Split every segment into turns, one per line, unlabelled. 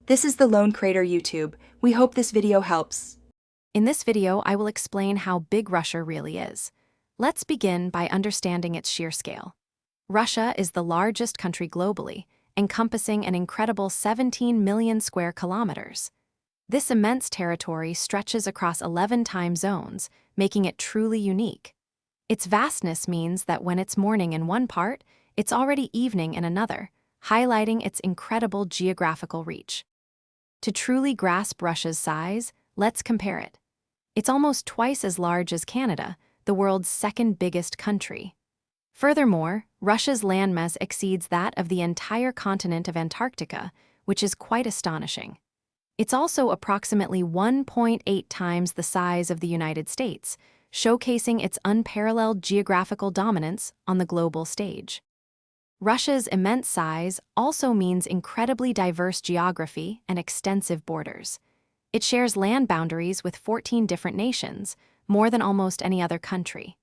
This is the Lone Crater YouTube. We hope this video helps.
In this video, I will explain how big Russia really is. Let's begin by understanding its sheer scale. Russia is the largest country globally, encompassing an incredible 17 million square kilometers. This immense territory stretches across 11 time zones, making it truly unique. Its vastness means that when it's morning in one part, it's already evening in another, highlighting its incredible geographical reach. To truly grasp Russia's size, let's compare it. It's almost twice as large as Canada, the world's second biggest country. Furthermore, Russia's landmass exceeds that of the entire continent of Antarctica, which is quite astonishing. It's also approximately 1.8 times the size of the United States, showcasing its unparalleled geographical dominance on the global stage. Russia's immense size also means incredibly diverse geography and extensive borders. It shares land boundaries with 14 different nations, more than almost any other country.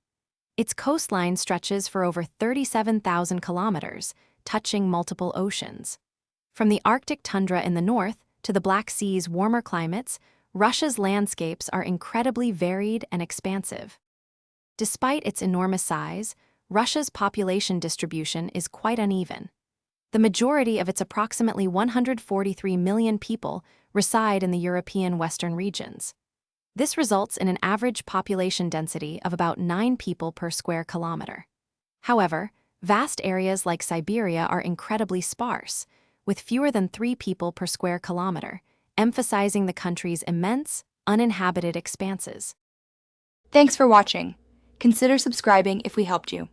Its coastline stretches for over 37,000 kilometers, touching multiple oceans. From the Arctic tundra in the north to the Black Sea's warmer climates, Russia's landscapes are incredibly varied and expansive. Despite its enormous size, Russia's population distribution is quite uneven. The majority of its approximately 143 million people reside in the European Western regions. This results in an average population density of about 9 people per square kilometer. However, vast areas like Siberia are incredibly sparse, with fewer than 3 people per square kilometer, emphasizing the country's immense, uninhabited expanses.
Thanks for watching. Consider subscribing if we helped you.